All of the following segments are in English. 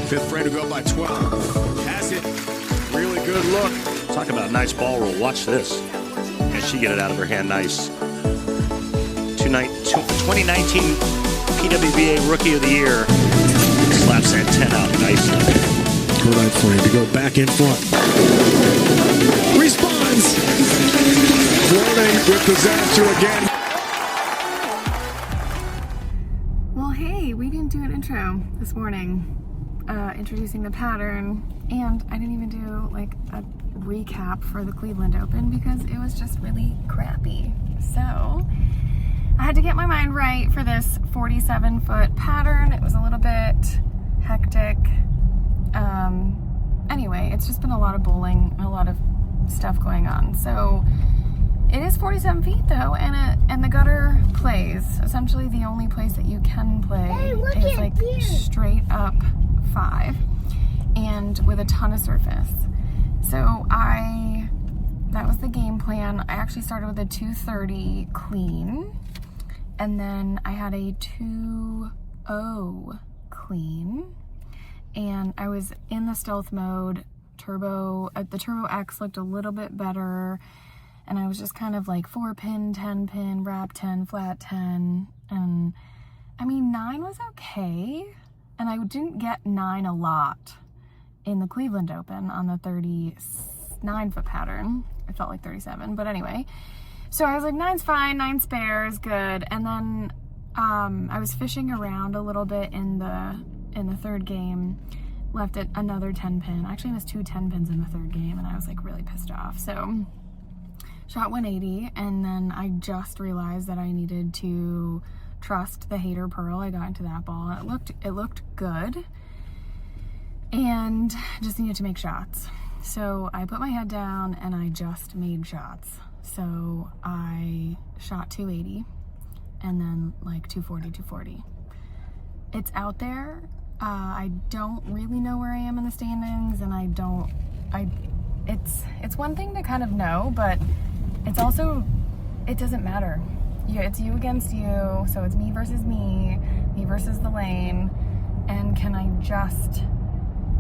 Fifth frame to go up by 12. Has it. Really good look. Talk about a nice ball roll. Watch this. And she get it out of her hand nice. 2019 PWBA Rookie of the Year. Slaps that 10 out nicely. Right frame to go back in front. Responds. Flirting with disaster again. Well, hey, we didn't do an intro this morning. Introducing the pattern, and I didn't even do like a recap for the Cleveland Open because it was just really crappy. So I had to get my mind right for this 47-foot pattern. It was a little bit hectic. Anyway, it's just been a lot of bowling and a lot of stuff going on. So it is 47 feet though, and the gutter plays. Essentially the only place that you can play is like straight up 5 and with a ton of surface. So that was the game plan. I actually started with a 230 clean, and then I had a 2-0 clean, and I was in the stealth mode. The Turbo X looked a little bit better, and I was just kind of like 4-pin, 10-pin, wrap 10, flat 10, and I mean 9 was okay. And I didn't get 9 a lot in the Cleveland Open on the 39-foot pattern. It felt like 37, but anyway. So I was like, 9's fine, 9 spare is good. And then I was fishing around a little bit in the third game, left it another 10-pin. Actually, I missed 2 10-pins in the third game, and I was like really pissed off. So shot 180, and then I just realized that I needed to trust the hater pearl. I got into that ball. It looked good, and just needed to make shots. So I put my head down and I just made shots. So I shot 280 and then like 240, 240. It's out there. I don't really know where I am in the standings, and it's one thing to kind of know, but it's also, it doesn't matter. It's you against you, so it's me versus me versus the lane, and can I just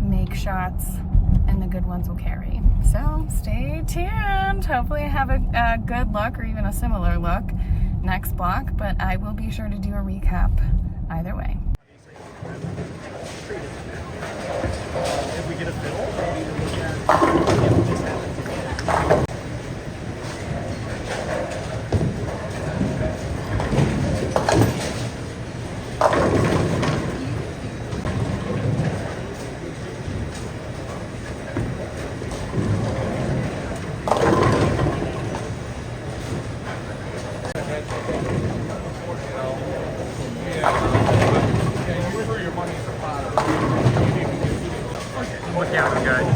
make shots and the good ones will carry. So stay tuned. Hopefully I have a good look or even a similar look next block, but I will be sure to do a recap either way. If we get a fiddle, maybe we can this happens. Look out, guys.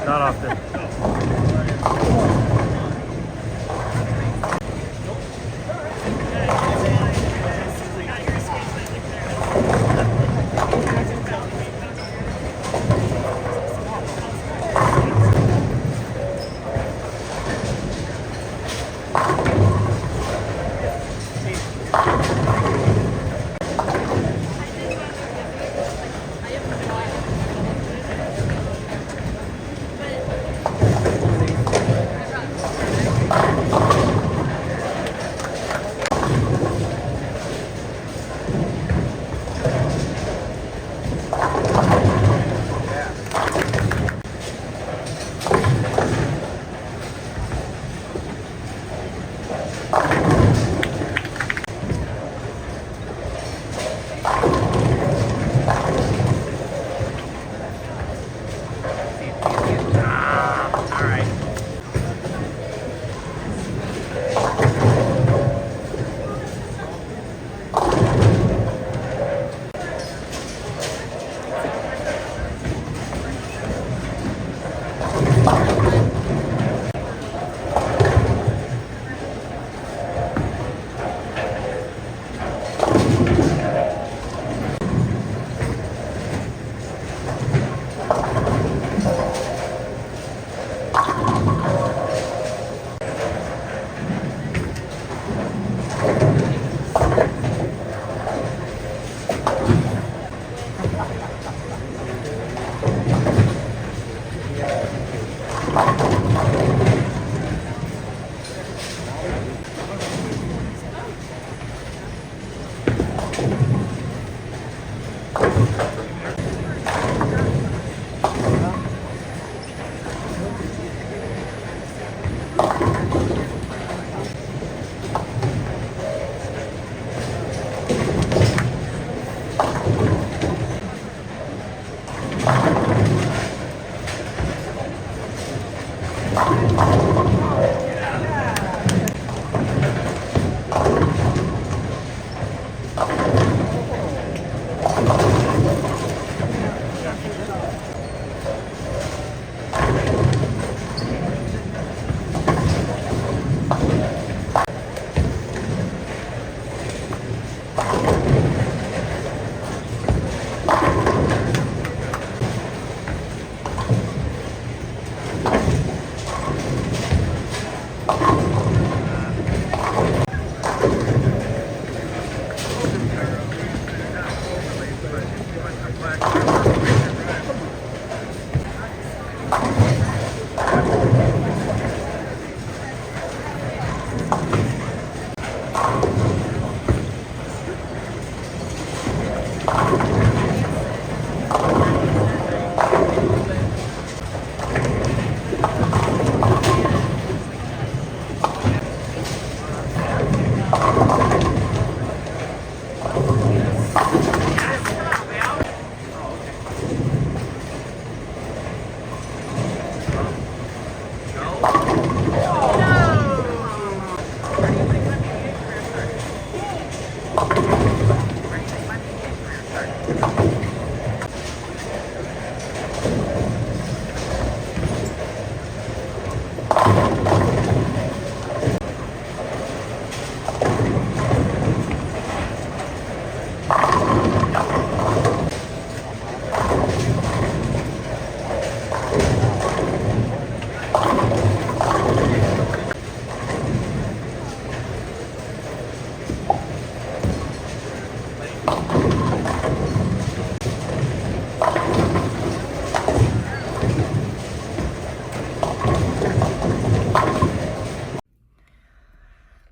Not often.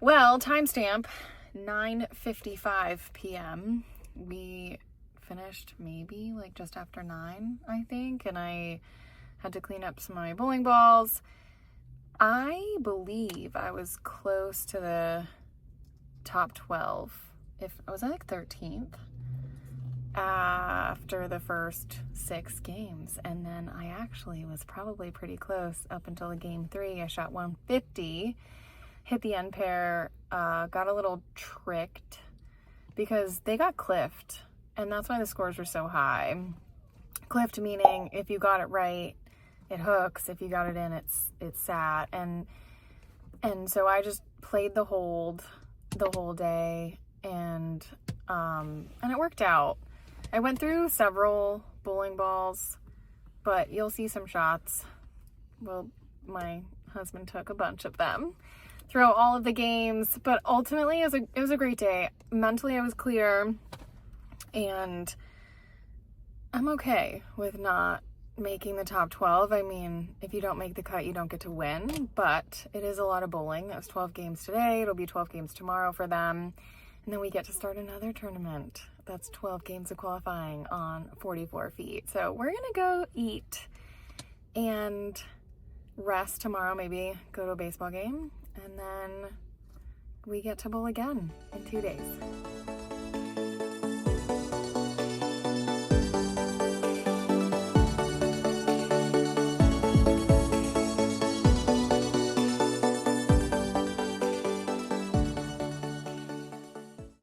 Well, timestamp 9:55 p.m. We finished maybe like just after 9, I think, and I had to clean up some of my bowling balls. I believe I was close to the top 12. If I was like 13th after the first 6 games, and then I actually was probably pretty close up until the game 3. I shot 150, hit the end pair, got a little tricked because they got cliffed, and that's why the scores were so high. Cliffed meaning if you got it right, it hooks. If you got it in, it's sat, and so I just played the hold the whole day, and it worked out. I went through several bowling balls, but you'll see some shots. Well, my husband took a bunch of them throughout all of the games, but ultimately it was a great day. Mentally, I was clear, and I'm okay with not making the top 12. I mean, if you don't make the cut, you don't get to win, but it is a lot of bowling. That was 12 games today. It'll be 12 games tomorrow for them. And then we get to start another tournament. That's 12 games of qualifying on 44 feet. So we're going to go eat and rest tomorrow, maybe go to a baseball game. And then we get to bowl again in 2 days.